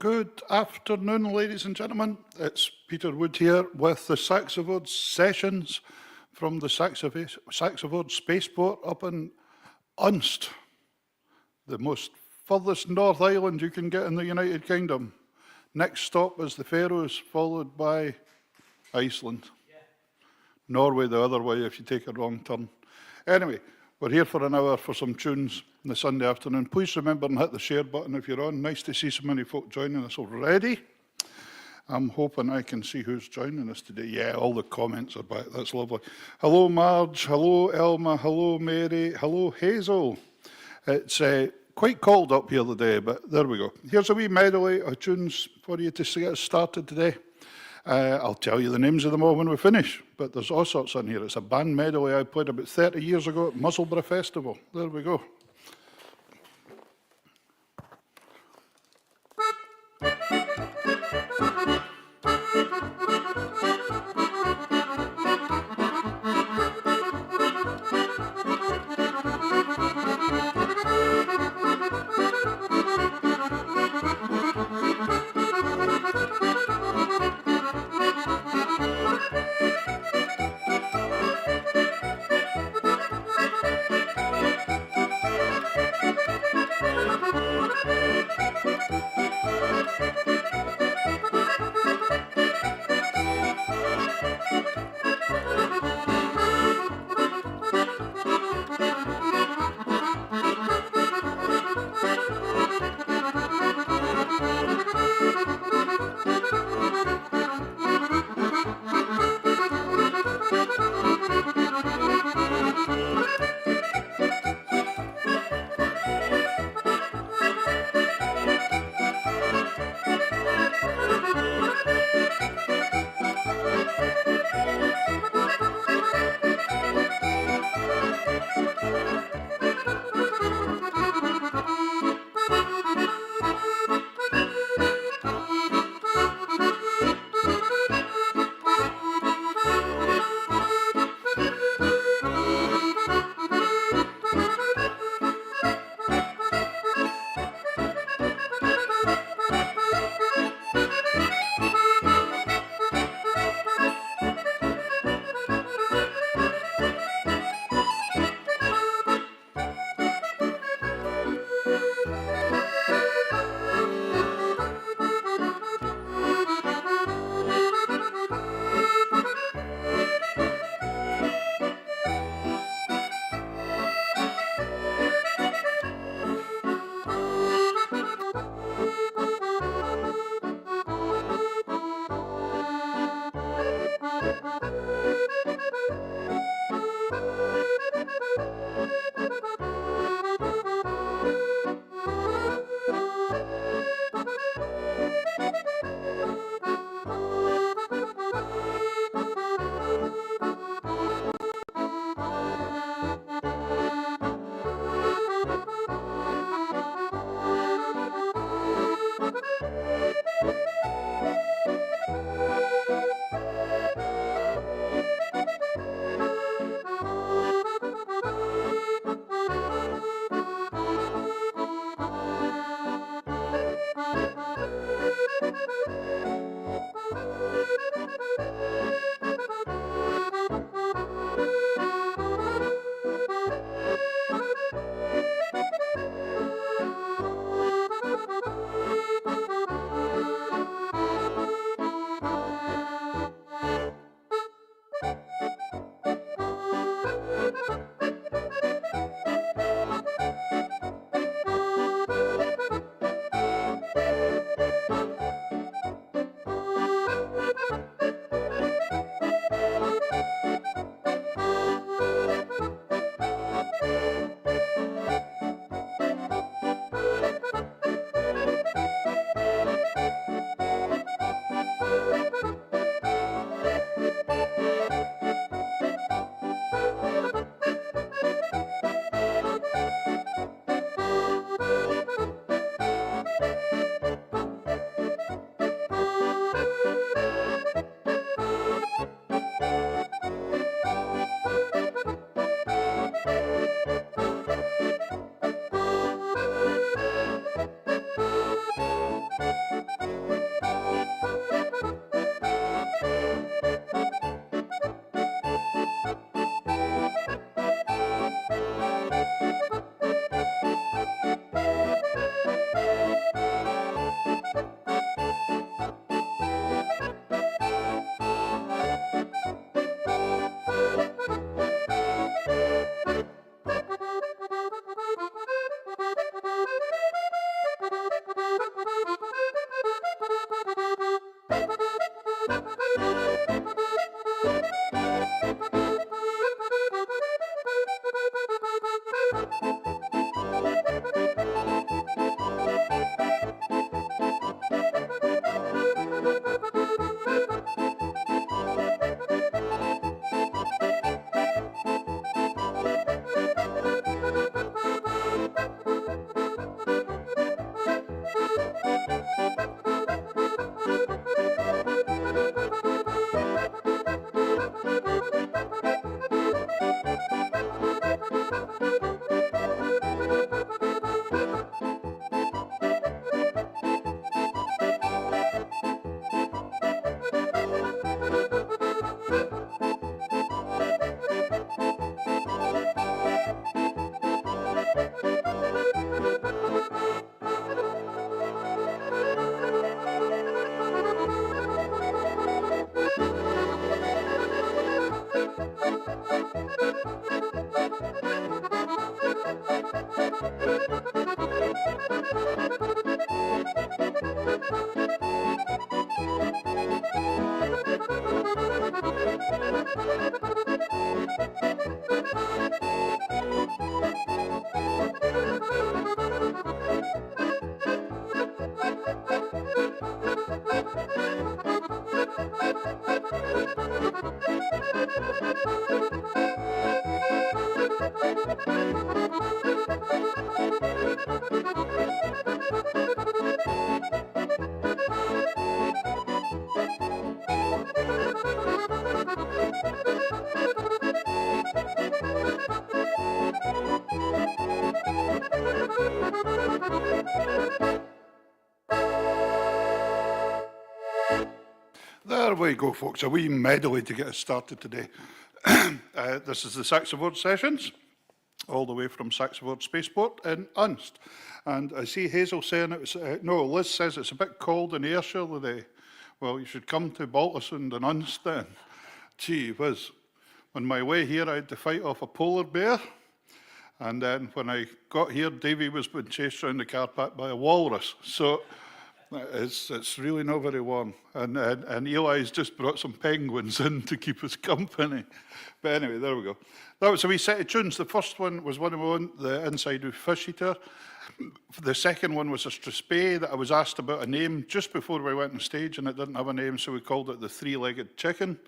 good afternoon, ladies and gentlemen. It's Peter Wood here with the SaxaVord Sessions from the SaxaVord Spaceport up in Unst, the most furthest North Island you can get in the United Kingdom. Next stop is the Faroes, followed by Iceland. Yeah. Norway the other way if you take a wrong turn. Anyway, we're here for an hour for some tunes on the Sunday afternoon. Please remember and hit the share button if you're on. Nice to see so many folk joining us already. I'm hoping I can see who's joining us today. Yeah, all the comments are back. That's lovely. Hello, Marge. Hello, Elma. Hello, Mary. Hello, Hazel. It's quite cold up here today, but there we go. Here's a wee medley of tunes for you to get us started today. I'll tell you the names of them all when we finish, but there's all sorts in here. It's a band medley I played about 30 years ago at Musselburgh Festival. There we go. There we go, folks, a wee medley to get us started today. This is the SaxaVord Sessions, all the way from SaxaVord Spaceport in Unst. And I see Hazel saying Liz says it's a bit cold in Ayrshire today. Well, you should come to Baltusund and Unst then. Gee whiz. On my way here, I had to fight off a polar bear. And then when I got here, Davy was being chased around the car park by a walrus. So it's really not very warm. And Eli's just brought some penguins in to keep us company. But anyway, there we go. That was a wee set of tunes. The first one was one of my own, the Inside Out Fish Eater. The second one was a Strathspey that I was asked about a name just before we went on stage, and it didn't have a name, so we called it the Three-Legged Chicken.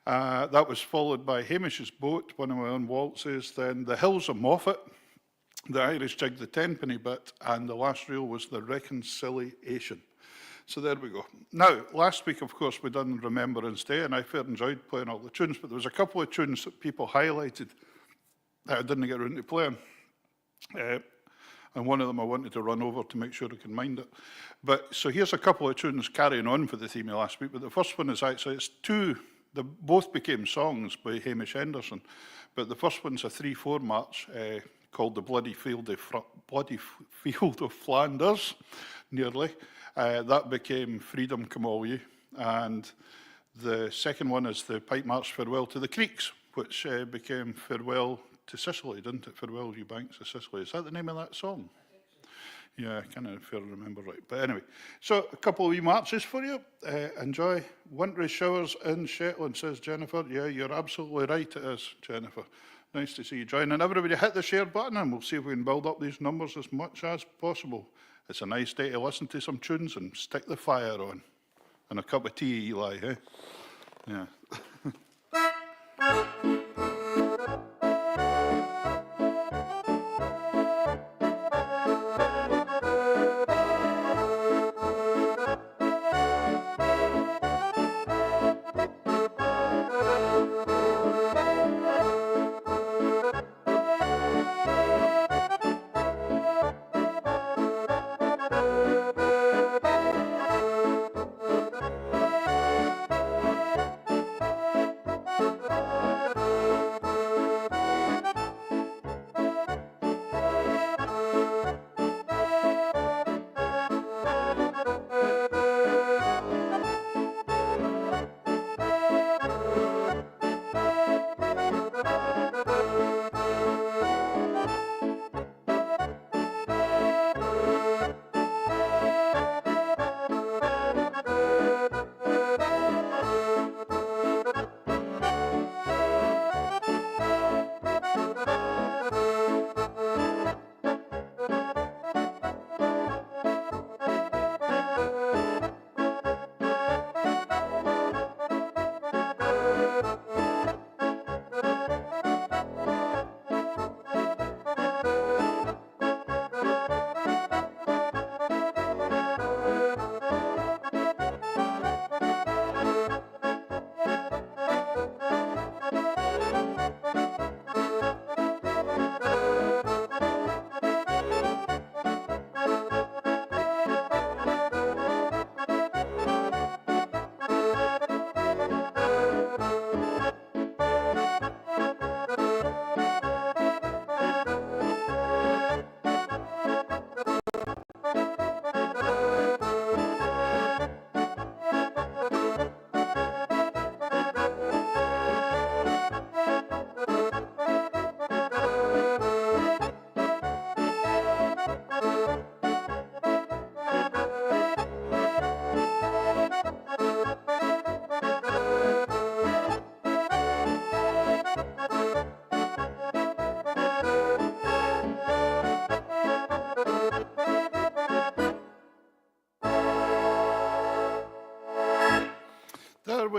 That was followed by Hamish's Boat, one of my own waltzes, then The Hills of Moffat, the Irish Jig, the Tenpenny Bit, and the last reel was the Reconciliation. So there we go. Now, last week, of course, we done Remembrance Day, and I fair enjoyed playing all the tunes, but there was a couple of tunes that people highlighted that I didn't get around to playing. And one of them I wanted to run over to make sure I can mind it. But so here's a couple of tunes carrying on for the theme of last week, but the first one is actually, it's two, they both became songs by Hamish Henderson, but the first one's a 3/4 march called The Bloody Field of Flanders, nearly. That became Freedom Come All Ye. And the second one is the Pipe March Farewell to the Creeks, which became Farewell to Sicily, didn't it? Farewell, you banks of Sicily. Is that the name of that song? Yeah, I can't if I remember right. But anyway, so a couple of wee marches for you. Enjoy. Wintry showers in Shetland, says Jennifer. Yeah, you're absolutely right, it is, Jennifer. Nice to see you join. And everybody hit the share button and we'll see if we can build up these numbers as much as possible. It's a nice day to listen to some tunes and stick the fire on. And a cup of tea, Eli, eh? Yeah.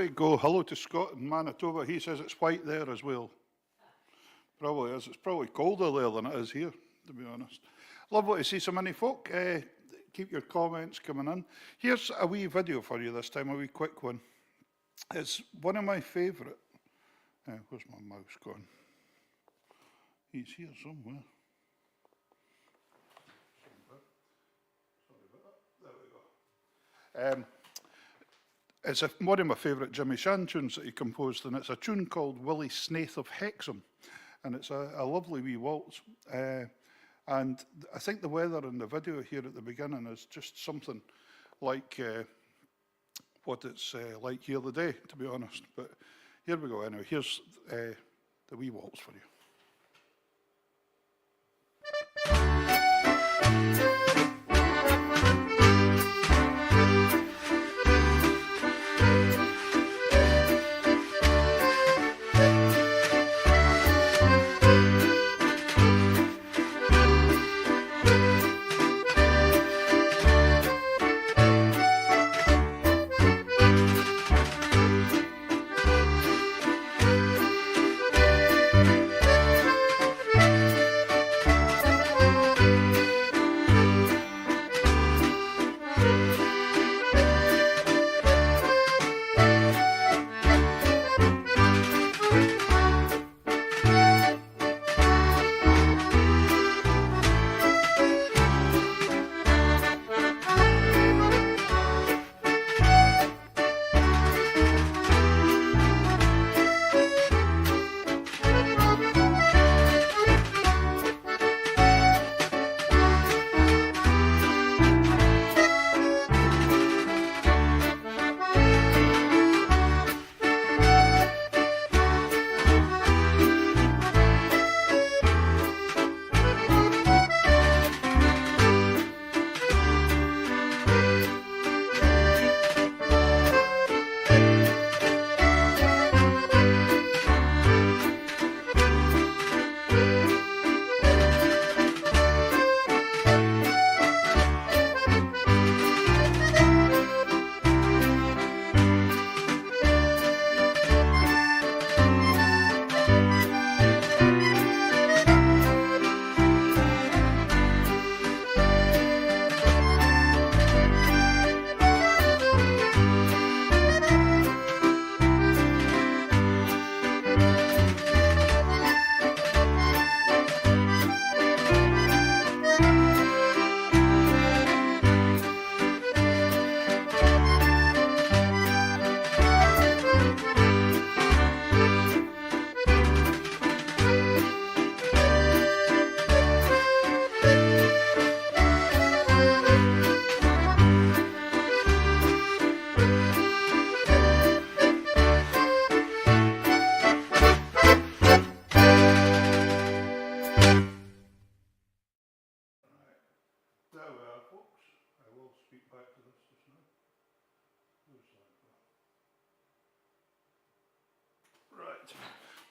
we go. Hello to Scott in Manitoba. He says it's white there as well. Probably is. It's probably colder there than it is here, to be honest. Lovely to see so many folk. Keep your comments coming in. Here's a wee video for you this time, a wee quick one. It's one of my favourite. Where's my mouse gone? He's here somewhere. There we go. It's one of my favourite Jimmy Shan tunes that he composed, and it's a tune called Willie Snaith of Hexham, and it's a lovely wee waltz. And I think the weather in the video here at the beginning is just something like what it's like here today, to be honest. But here we go anyway. Here's the wee waltz for you.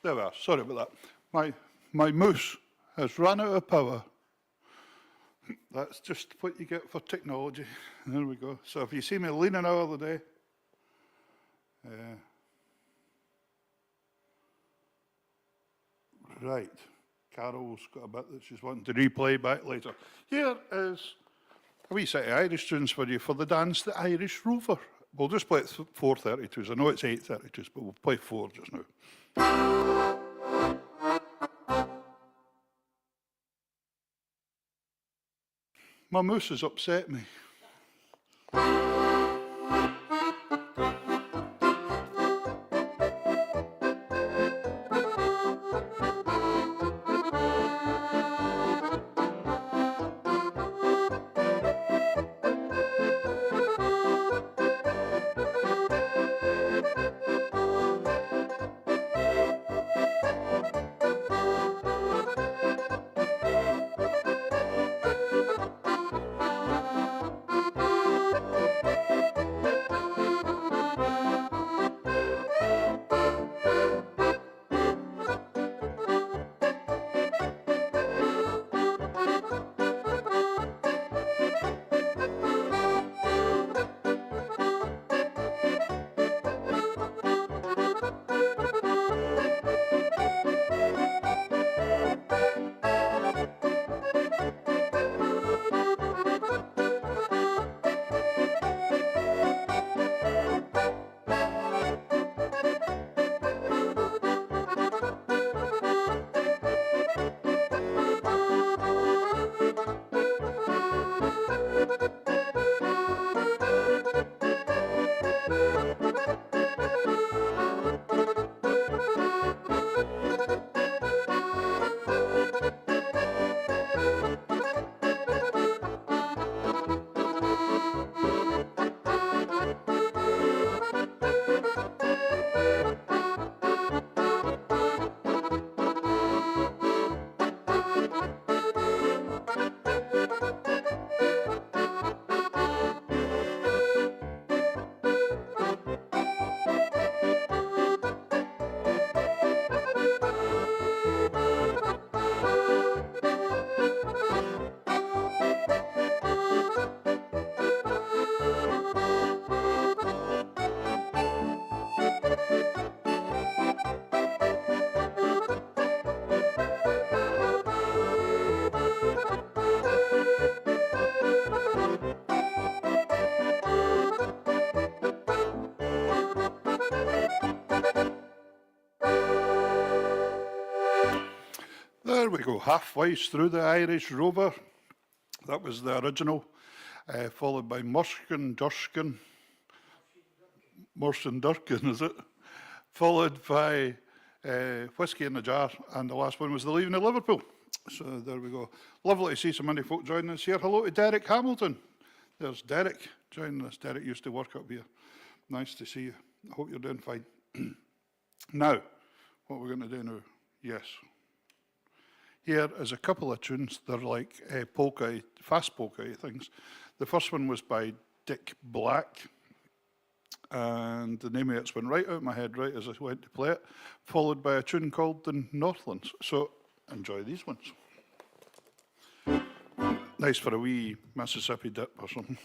There we are. Sorry about that. My mouse has run out of power. That's just what you get for technology. There we go. So if you see me leaning out of the day, right. Carol's got a bit that she's wanting to replay back later. Here is a wee set of Irish tunes for you for the dance, the Irish Rover. We'll just play it 4:32s. I know it's 8:32s, but we'll play 4 just now. My moose has upset me. There we go, halfway through the Irish Rover. That was the original, followed by Murskin Durskin. Murskin Durkin, is it? Followed by Whiskey in the Jar, and the last one was The Leaving of Liverpool. So there we go. Lovely to see so many folk joining us here. Hello to Derek Hamilton. There's Derek joining us. Derek used to work up here. Nice to see you. I hope you're doing fine. Now, what we're going to do now, yes. Here is a couple of tunes. They're like polka, fast polka things. The first one was by Dick Black, and the name of it's went right out of my head right as I went to play it, followed by a tune called The Northlands. So enjoy these ones. Nice for a wee Mississippi dip or something.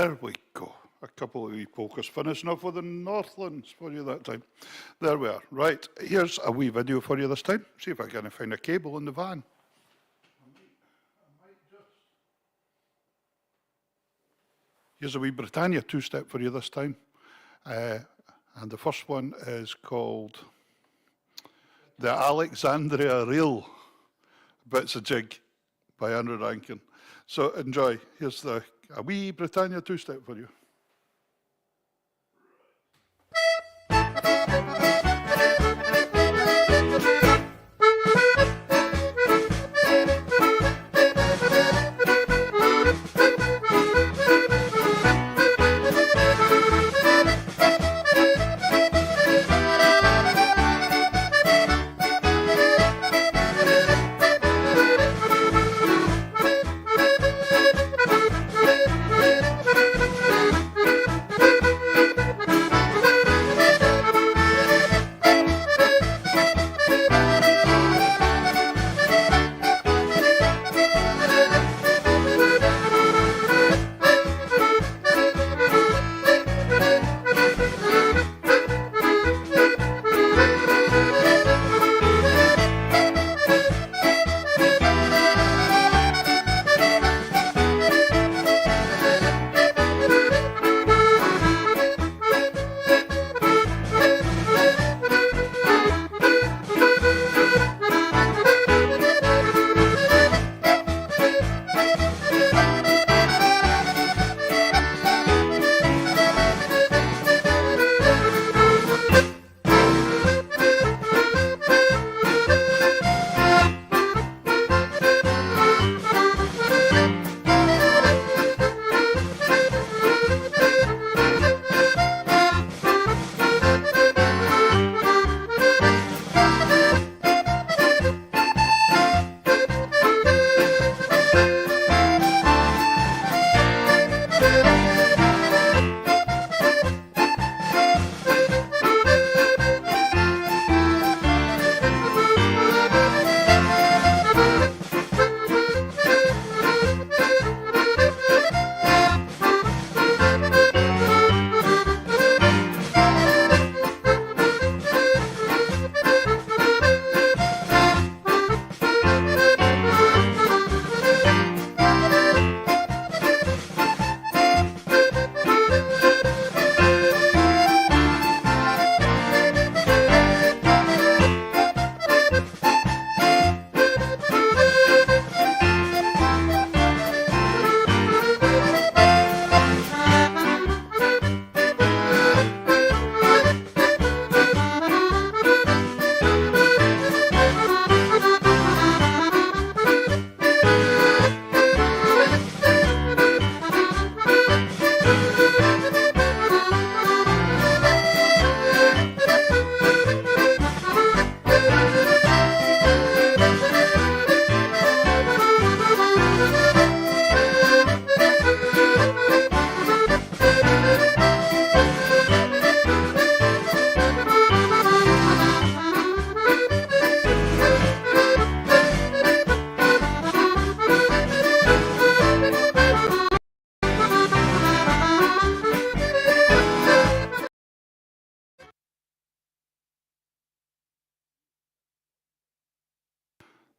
There we go. A couple of wee pokers finishing off with the Northlands for you that time. There we are. Right, here's a wee video for you this time. See if I can find a cable in the van. Here's a wee Britannia two-step for you this time. And the first one is called the Alexandria Reel. Bits of Jig by Andrew Rankin. So enjoy. Here's a wee Britannia two-step for you.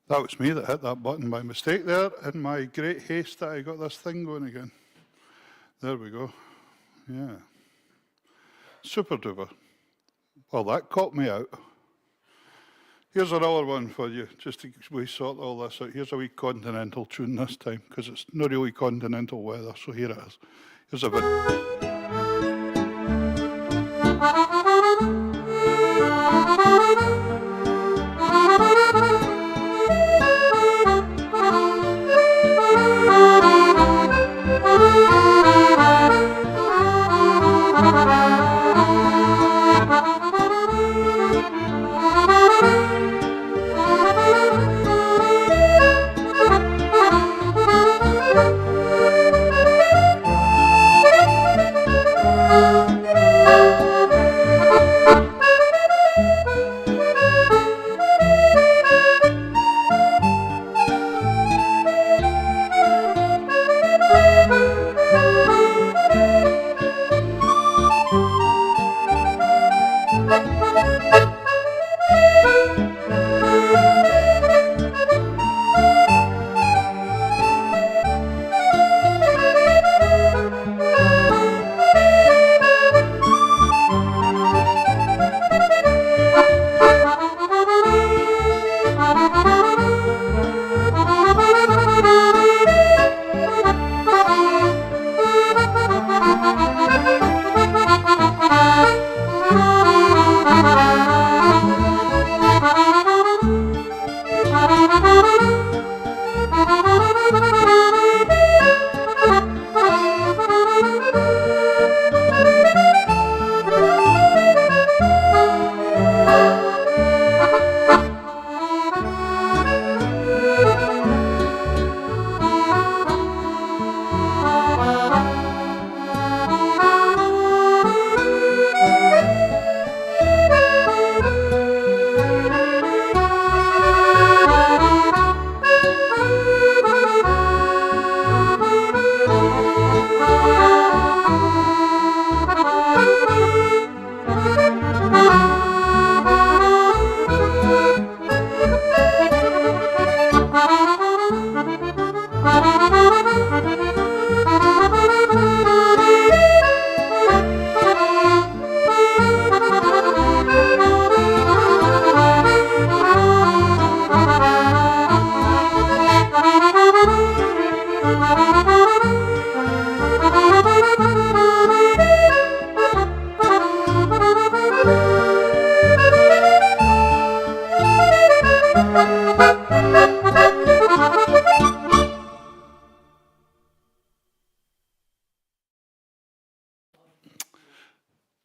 That was me that hit that button by mistake there in my great haste that I got this thing going again. There we go. Yeah. Super duper. Well, that caught me out. Here's another one for you, just to we sort all this out. Here's a wee continental tune this time, because it's not really continental weather, so here it is. Here's a bit.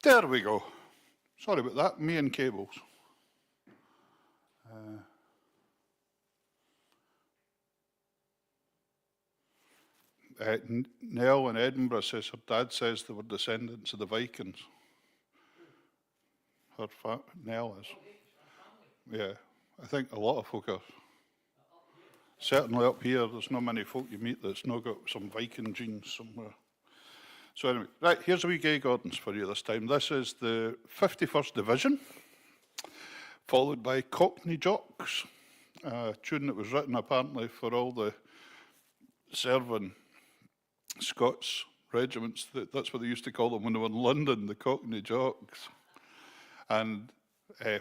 There we go. Sorry about that, me and cables. Nell in Edinburgh says her dad says they were descendants of the Vikings. Nell is. Yeah, I think a lot of folk are. Certainly up here, there's not many folk you meet that's not got some Viking genes somewhere. So anyway, right, here's a wee Gay Gordons for you this time. This is the 51st Division, followed by Cockney Jocks, a tune that was written apparently for all the serving Scots regiments. That's what they used to call them when they were in London, the Cockney Jocks. And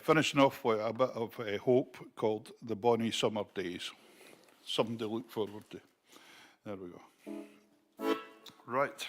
finishing off with a bit of hope called The Bonny Summer Days. Something to look forward to. There we go. Right.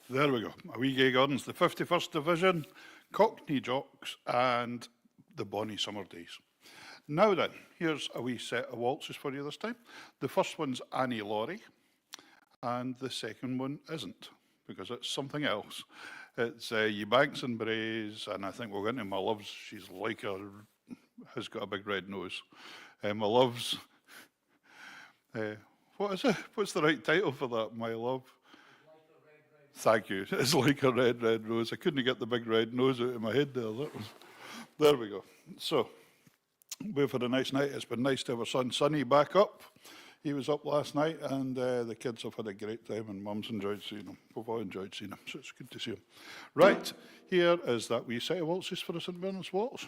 There we go. A wee Gay Gardens, the 51st Division, Cockney Jocks, and the Bonny Summer Days. Now then, here's a wee set of waltzes for you this time. The first one's Annie Laurie, and the second one isn't, because it's something else. It's Ye Banks and Braes, and I think we'll get into My Love's. She's like has got a big red nose. My Love's What is it? What's the right title for that, my love? Thank you. It's like a red, red rose. I couldn't get the big red nose out of my head there. There we go. So, we've had a nice night. It's been nice to have our son Sonny back up. He was up last night, and the kids have had a great time, and Mum's enjoyed seeing him. We've all enjoyed seeing him, so it's good to see him. Right, here is that wee set of waltzes for the St Bernard's Waltz.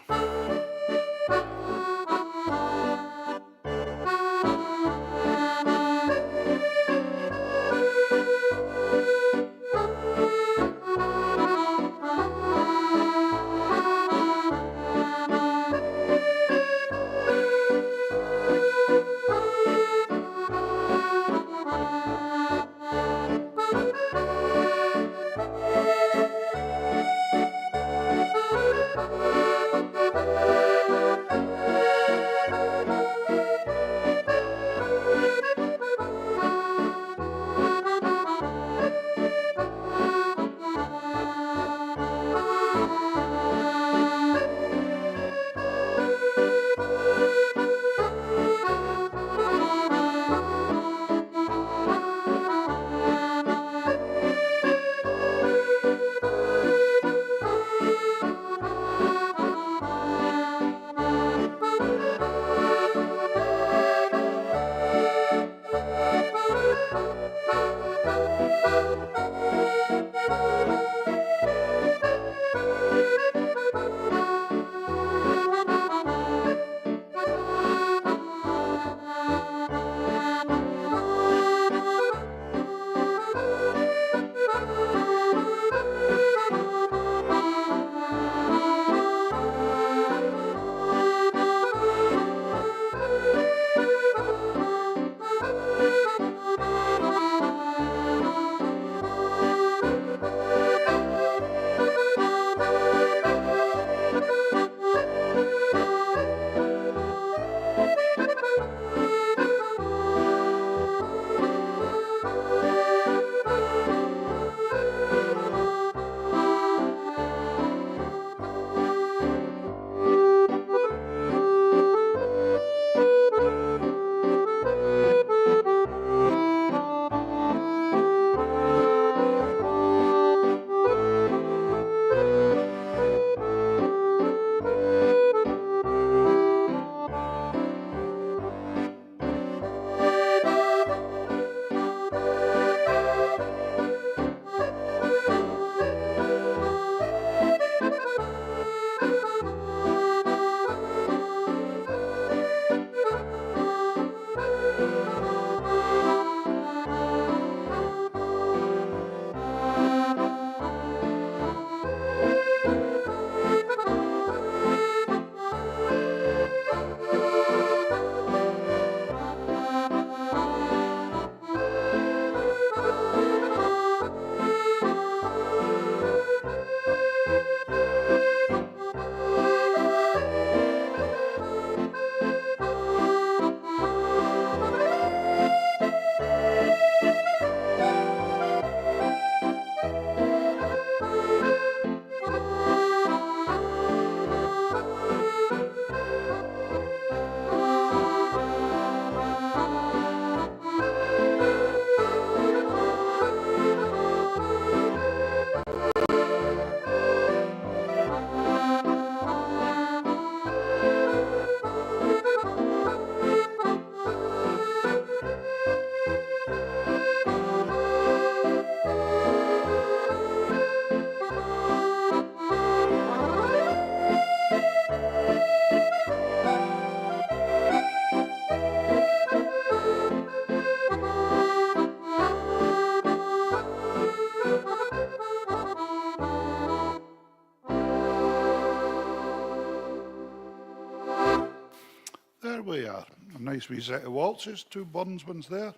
There we are. A nice wee set of waltzes, two Burns ones there.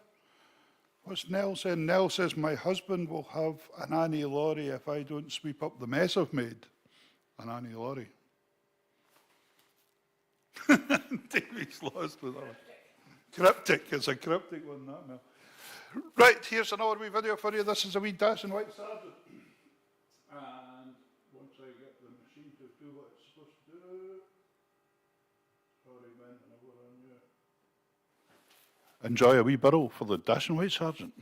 What's Nell saying? Nell says, my husband will have an Annie Laurie if I don't sweep up the mess I've made. An Annie Laurie. Davey's lost with that one. Cryptic. It's a cryptic one, that Mel. Right, here's another wee video for you. This is a wee dancing white sergeant. And once I get the machine to do what it's supposed to do, sorry, man, and I will on you. enjoy a wee burrow for the dashing white sergeant.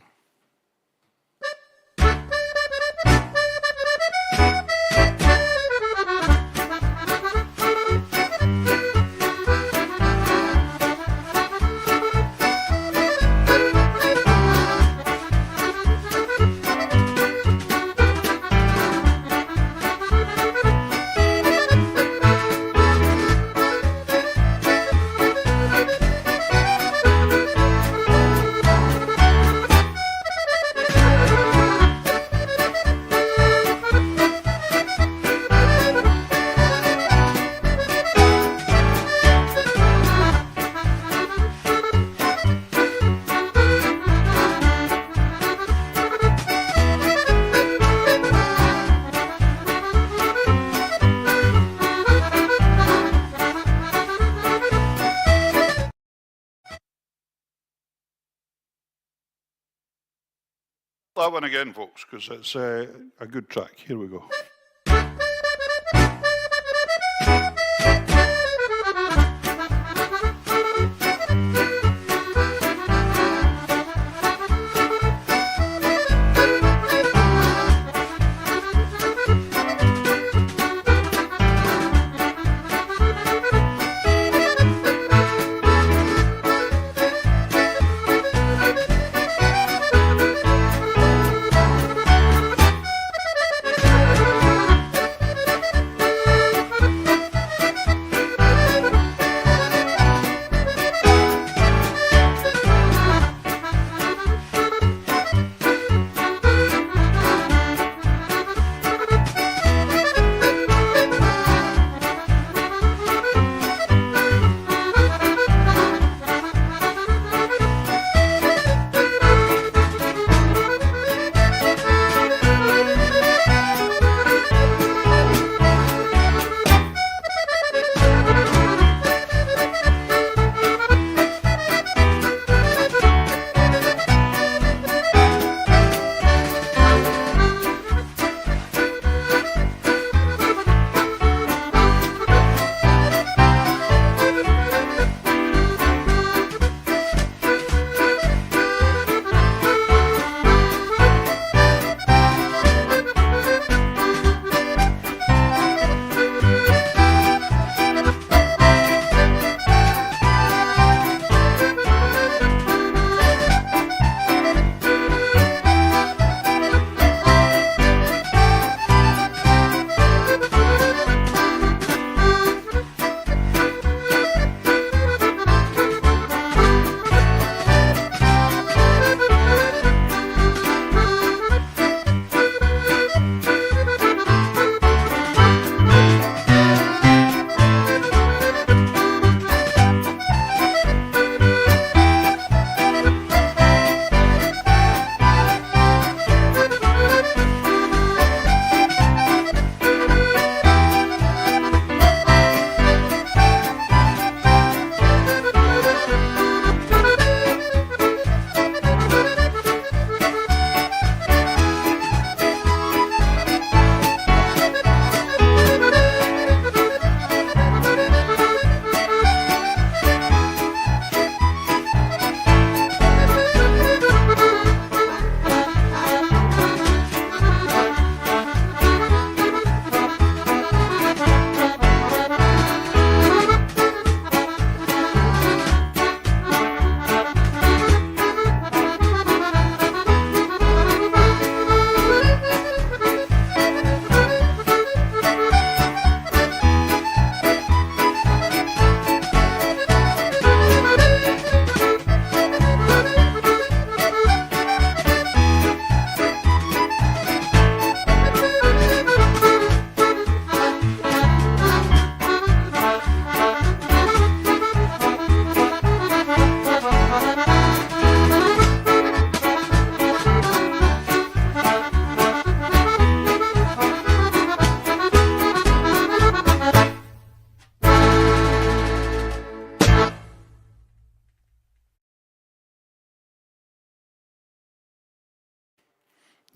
That one again, folks, because it's a good track. Here we go.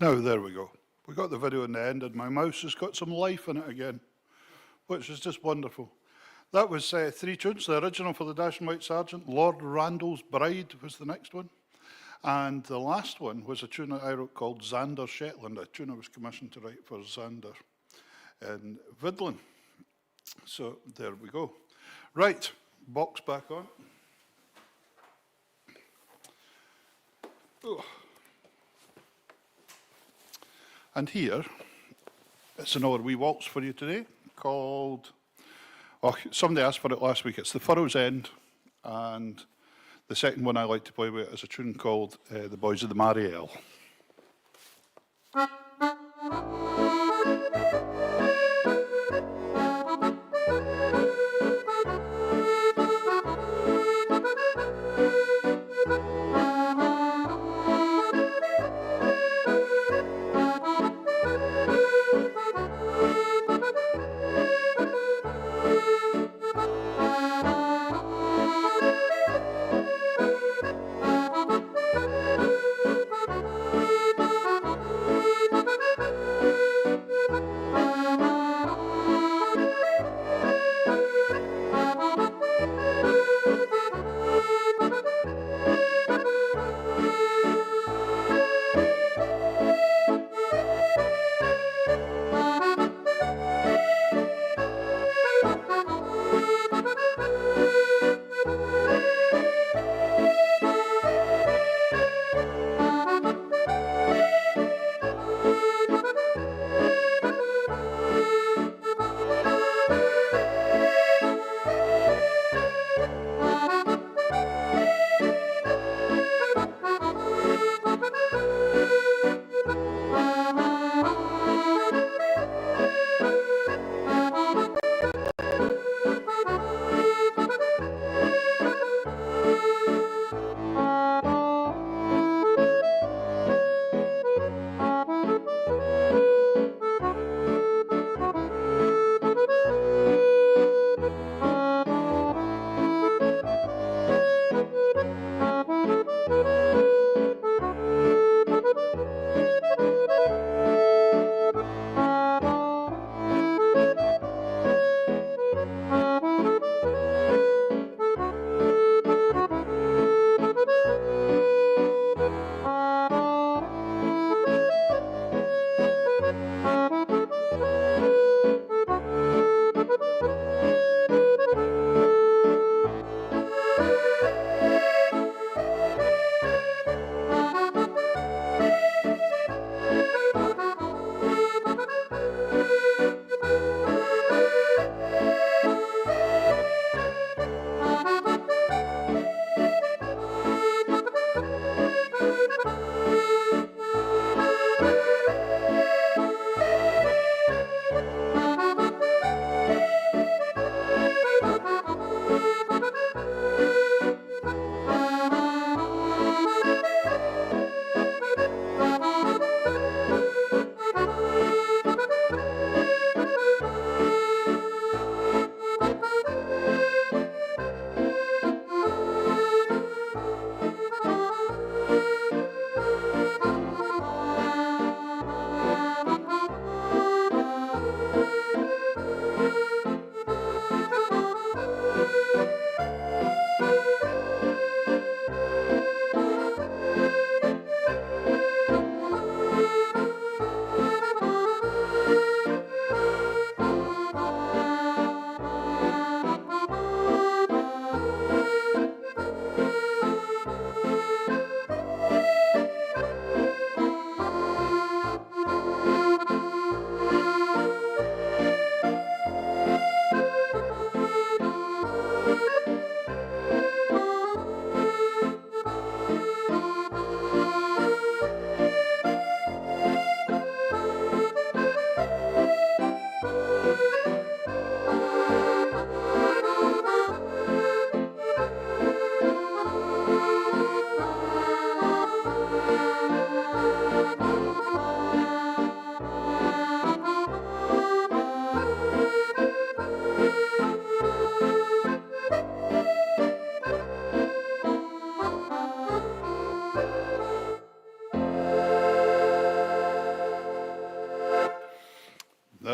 Now, there we go. We got the video in the end, and my mouse has got some life in it again, which is just wonderful. That was three tunes. The original for the Dashing White Sergeant, Lord Randall's Bride was the next one. And the last one was a tune that I wrote called Xander Shetland, a tune I was commissioned to write for Xander in Vidlin. So there we go. Right, box back on. Oh. And here, it's another wee waltz for you today called, oh, somebody asked for it last week, it's The Furrow's End, and the second one I like to play with is a tune called The Boys of the Marielle.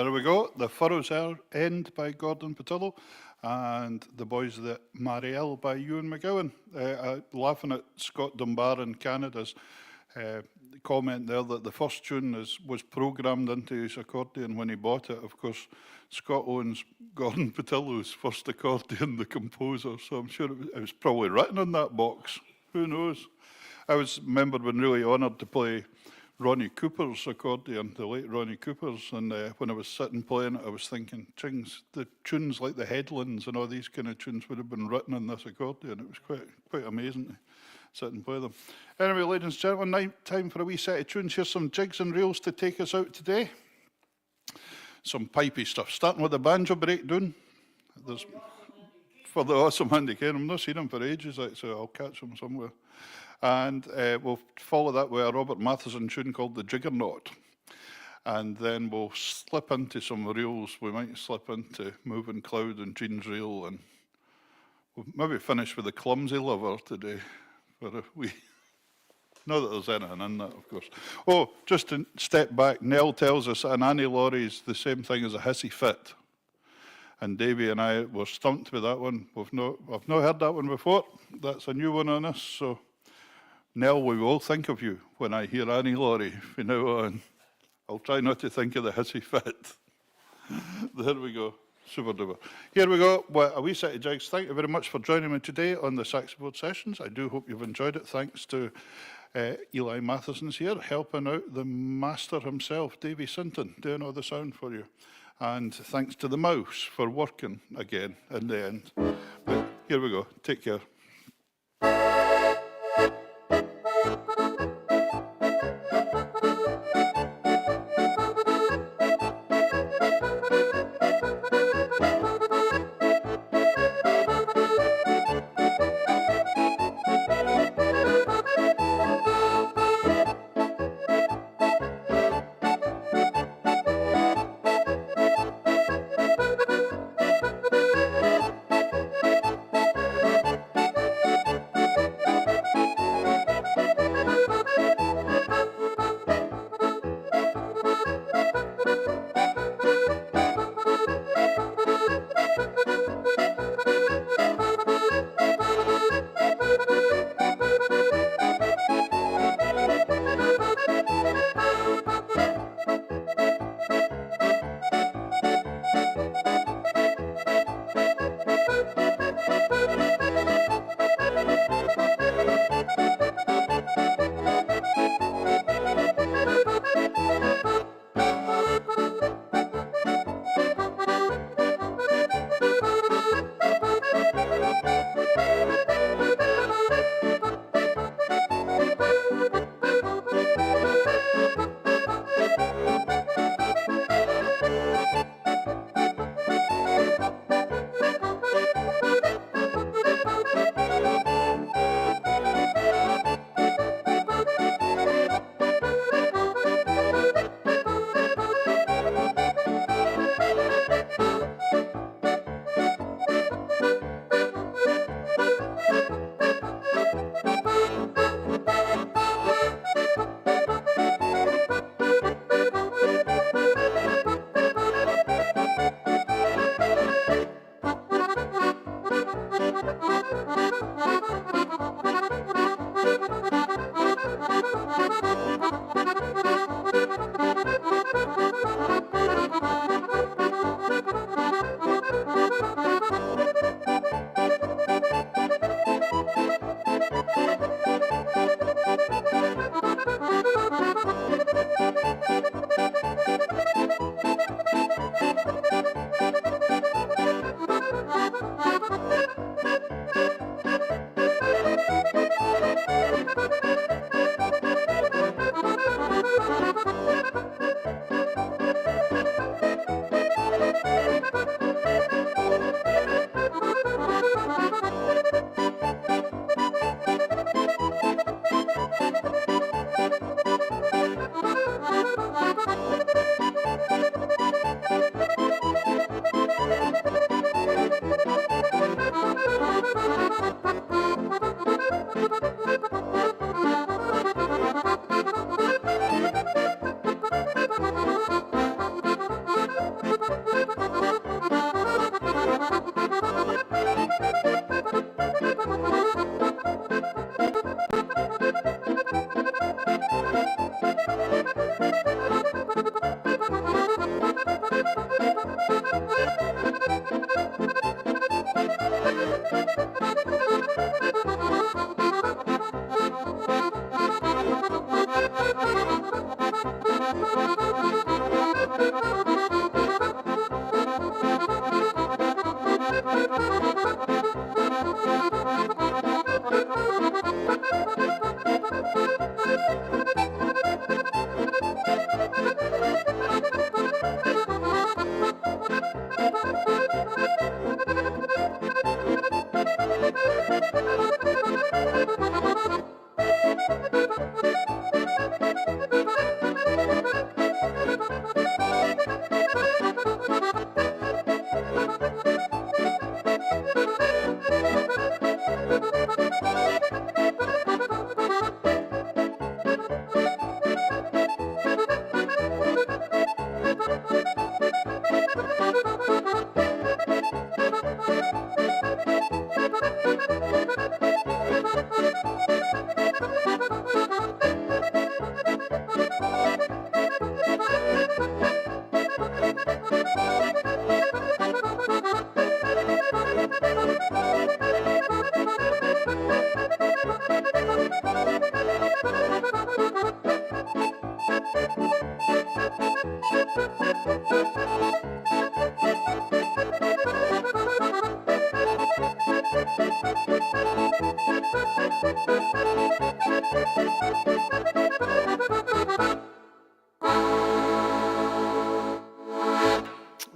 There we go. The Furrows End by Gordon Patillo and The Boys That Marielle by Ewan McGowan. Laughing at Scott Dunbar in Canada's comment there that the first tune was programmed into his accordion when he bought it. Of course, Scott owns Gordon Patillo's first accordion, the composer, so I'm sure it was probably written on that box. Who knows? I remember when really honoured to play Ronnie Cooper's accordion, the late Ronnie Cooper's, and when I was sitting playing it, I was thinking, the tunes like the Headlands and all these kind of tunes would have been written on this accordion. It was quite amazing to sit and play them. Anyway, ladies and gentlemen, time for a wee set of tunes. Here's some jigs and reels to take us out today. Some pipey stuff, starting with the banjo breakdown. For the awesome Andy Ken. I've not seen him for ages, so I'll catch him somewhere. And we'll follow that with a Robert Matheson tune called The Jiggernaut. And then we'll slip into some reels. We might slip into Moving Cloud and Jean's Reel, and we'll maybe finish with The Clumsy Lover today. For a wee... Not that there's anything in that, of course. Oh, just to step back, Nell tells us an Annie Laurie's the same thing as a hissy fit. And Davey and I were stumped with that one. I've not heard that one before. That's a new one on us, so... Nell, we will think of you when I hear Annie Laurie from now on. I'll try not to think of the hissy fit. There we go. Super duper. Here we go. Well, a wee set of jigs. Thank you very much for joining me today on the SaxaVord Sessions. I do hope you've enjoyed it. Thanks to Eli Matheson's here, helping out the master himself, Davy Sinton, doing all the sound for you. And thanks to the mouse for working again in the end. But here we go. Take care.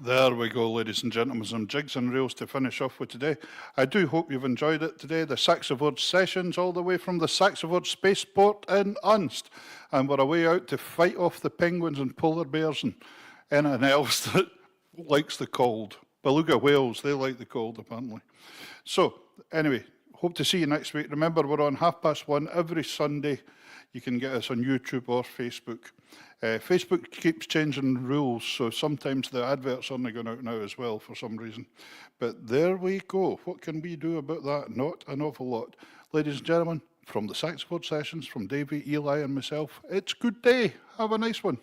There we go, ladies and gentlemen, some jigs and reels to finish off with today. I do hope you've enjoyed it today. The SaxaVord Sessions, all the way from the SaxaVord Spaceport in Unst. And we're away out to fight off the penguins and polar bears and anything else that likes the cold. Beluga whales, they like the cold, apparently. So, anyway, hope to see you next week. Remember, we're on 1:30 every Sunday. You can get us on YouTube or Facebook. Facebook keeps changing rules, so sometimes the adverts aren't going out now as well for some reason. But there we go. What can we do about that? Not an awful lot. Ladies and gentlemen, from the SaxaVord Sessions, from Davey, Eli and myself, it's good day. Have a nice one.